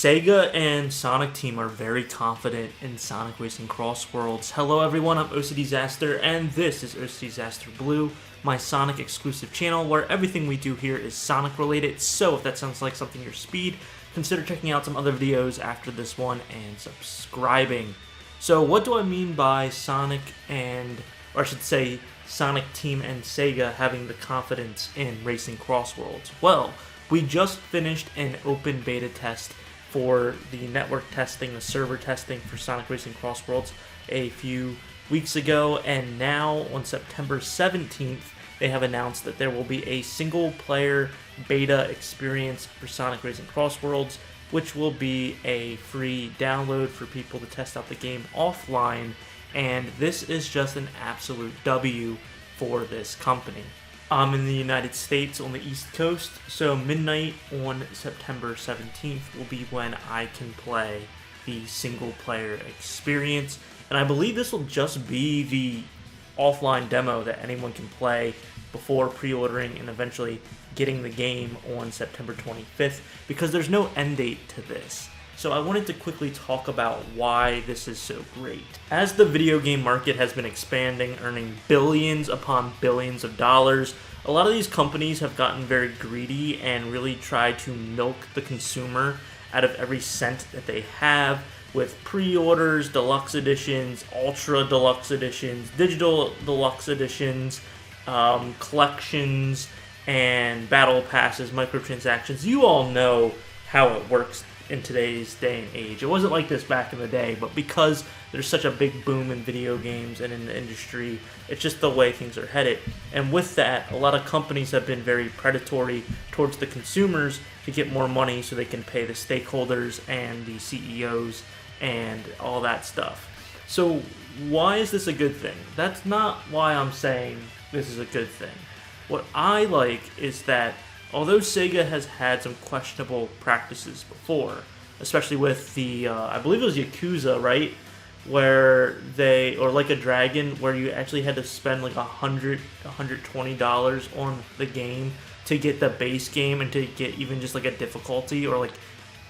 Sega and Sonic Team are very confident in Sonic Racing CrossWorlds. Hello everyone, I'm OCDsaster, and this is OCDsaster Blue, my Sonic exclusive channel where everything we do here is Sonic related. So if that sounds like something your speed, consider checking out some other videos after this one and subscribing. So what do I mean by Sonic Team and Sega having the confidence in Racing CrossWorlds? Well, we just finished an open beta test for the network testing, the server testing for Sonic Racing CrossWorlds a few weeks ago, and now on September 17th, they have announced that there will be a single-player beta experience for Sonic Racing CrossWorlds, which will be a free download for people to test out the game offline, and this is just an absolute W for this company. I'm in the United States on the East Coast, so midnight on September 17th will be when I can play the single-player experience, and I believe this will just be the offline demo that anyone can play before pre-ordering and eventually getting the game on September 25th, because there's no end date to this. So I wanted to quickly talk about why this is so great. As the video game market has been expanding, earning billions upon billions of dollars, a lot of these companies have gotten very greedy and really tried to milk the consumer out of every cent that they have with pre-orders, deluxe editions, ultra deluxe editions, digital deluxe editions, collections, and battle passes, microtransactions. You all know how it works in today's day and age. It wasn't like this back in the day, but because there's such a big boom in video games and in the industry, it's just the way things are headed. And with that, a lot of companies have been very predatory towards the consumers to get more money so they can pay the stakeholders and the CEOs and all that stuff. So why is this a good thing? That's not why I'm saying this is a good thing. What I like is that although Sega has had some questionable practices before, especially with the, I believe it was Yakuza, right? Where they, or Like a Dragon, where you actually had to spend like $120 on the game to get the base game and to get even just like a difficulty or like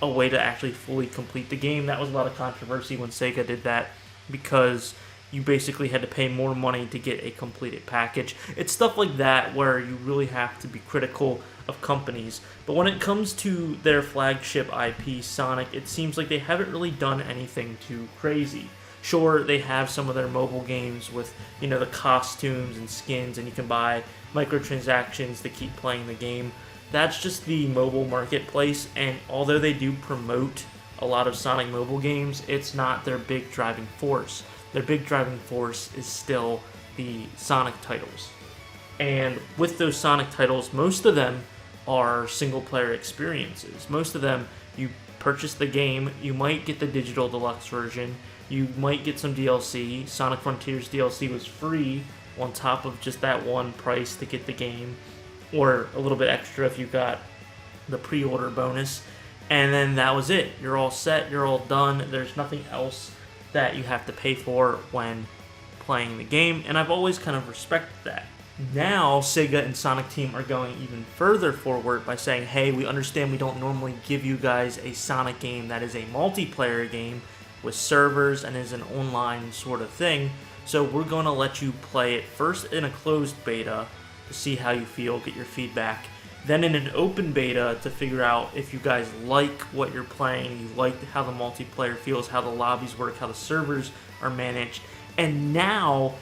a way to actually fully complete the game. That was a lot of controversy when Sega did that, because you basically had to pay more money to get a completed package. It's stuff like that where you really have to be critical of companies. But when it comes to their flagship IP, Sonic, it seems like they haven't really done anything too crazy. Sure, they have some of their mobile games with, you know, the costumes and skins, and you can buy microtransactions to keep playing the game. That's just the mobile marketplace, and although they do promote a lot of Sonic mobile games, it's not their big driving force. Their big driving force is still the Sonic titles. And with those Sonic titles, most of them are single-player experiences. Most of them, you purchase the game, you might get the digital deluxe version, you might get some DLC. Sonic Frontiers DLC was free on top of just that one price to get the game, or a little bit extra if you got the pre-order bonus. And then that was it. You're all set, you're all done, there's nothing else that you have to pay for when playing the game, and I've always kind of respected that. Now, Sega and Sonic Team are going even further forward by saying, hey, we understand we don't normally give you guys a Sonic game that is a multiplayer game with servers and is an online sort of thing, so we're going to let you play it first in a closed beta to see how you feel, get your feedback, then in an open beta to figure out if you guys like what you're playing, you like how the multiplayer feels, how the lobbies work, how the servers are managed. And now,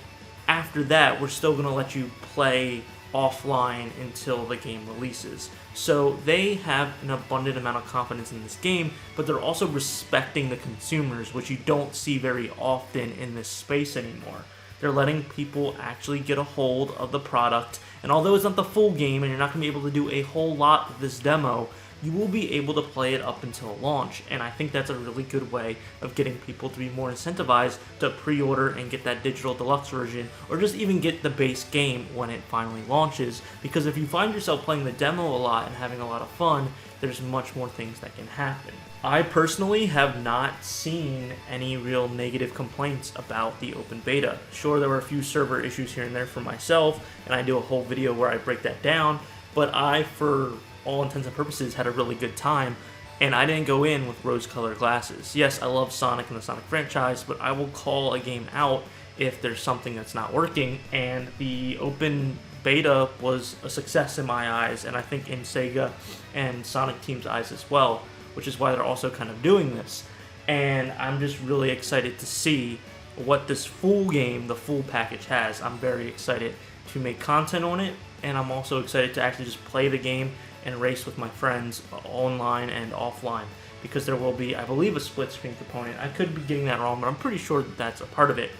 after that, we're still going to let you play offline until the game releases. So they have an abundant amount of confidence in this game, but they're also respecting the consumers, which you don't see very often in this space anymore. They're letting people actually get a hold of the product, and although it's not the full game and you're not going to be able to do a whole lot with this demo, you will be able to play it up until launch, and I think that's a really good way of getting people to be more incentivized to pre-order and get that digital deluxe version, or just even get the base game when it finally launches, because if you find yourself playing the demo a lot and having a lot of fun, there's much more things that can happen. I personally have not seen any real negative complaints about the open beta. Sure, there were a few server issues here and there for myself, and I do a whole video where I break that down, but I, for all intents and purposes, had a really good time And I didn't go in with rose-colored glasses. Yes, I love Sonic and the Sonic franchise, but I will call a game out if there's something that's not working, and the open beta was a success in my eyes, and I think in Sega and Sonic Team's eyes as well, which is why they're also kind of doing this. And I'm just really excited to see what this full game, the full package has. I'm very excited to make content on it, and I'm also excited to actually just play the game and race with my friends online and offline, because there will be, I believe, a split screen component. I could be getting that wrong, but I'm pretty sure that that's a part of it.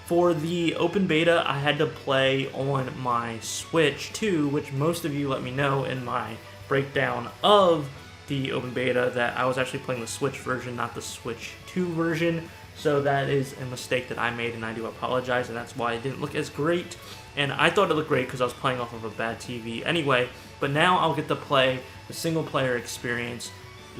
For the open beta, I had to play on my Switch too, which most of you let me know in my breakdown of the open beta that I was actually playing the Switch version, not the Switch 2 version. So that is a mistake that I made, and I do apologize, and that's why it didn't look as great. And I thought it looked great because I was playing off of a bad TV anyway, but now I'll get to play the single player experience,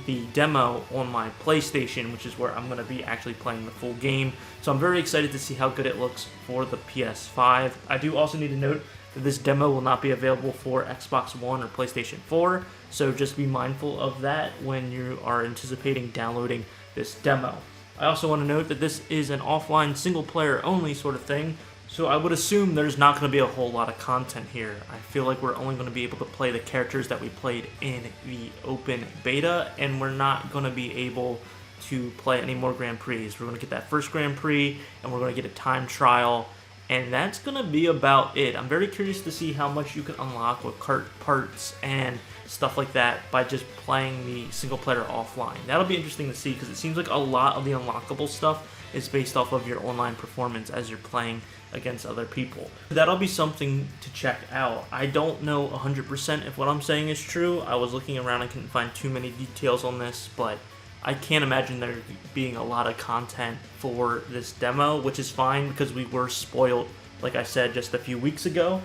the demo, on my PlayStation, which is where I'm going to be actually playing the full game. So I'm very excited to see how good it looks for the PS5. I do also need to note that this demo will not be available for Xbox One or PlayStation 4, so just be mindful of that when you are anticipating downloading this demo. I also want to note that this is an offline single player only sort of thing, so I would assume there's not going to be a whole lot of content here. I feel like we're only going to be able to play the characters that we played in the open beta, and we're not going to be able to play any more Grand Prix. We're going to get that first Grand Prix, and we're going to get a time trial, and that's going to be about it. I'm very curious to see how much you can unlock with cart parts and stuff like that by just playing the single player offline. That'll be interesting to see, because it seems like a lot of the unlockable stuff is based off of your online performance as you're playing against other people. That'll be something to check out. I don't know 100% if what I'm saying is true. I was looking around and couldn't find too many details on this, but I can't imagine there being a lot of content for this demo, which is fine because we were spoiled, like I said, just a few weeks ago.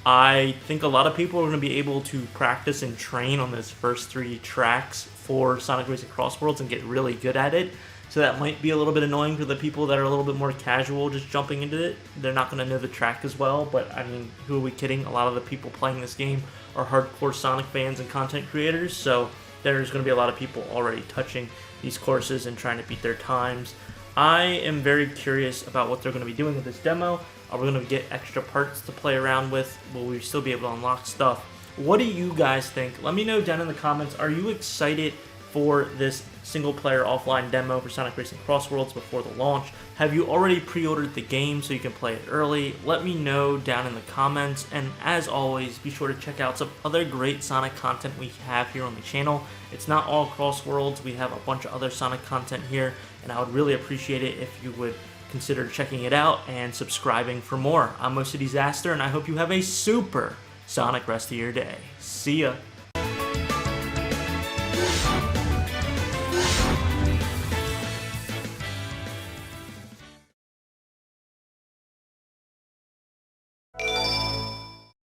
I think a lot of people are going to be able to practice and train on those first 3 tracks for Sonic Racing CrossWorlds and get really good at it. So that might be a little bit annoying for the people that are a little bit more casual just jumping into it. They're not going to know the track as well, but I mean, who are we kidding? A lot of the people playing this game are hardcore Sonic fans and content creators, so there's going to be a lot of people already touching these courses and trying to beat their times. I am very curious about what they're going to be doing with this demo. Are we going to get extra parts to play around with? Will we still be able to unlock stuff? What do you guys think? Let me know down in the comments. Are you excited for this single player offline demo for Sonic Racing CrossWorlds before the launch? Have you already pre-ordered the game so you can play it early? Let me know down in the comments, and as always, be sure to check out some other great Sonic content we have here on the channel. It's not all CrossWorlds, we have a bunch of other Sonic content here, and I would really appreciate it if you would consider checking it out and subscribing for more. I'm OCDsaster, and I hope you have a super Sonic rest of your day. See ya!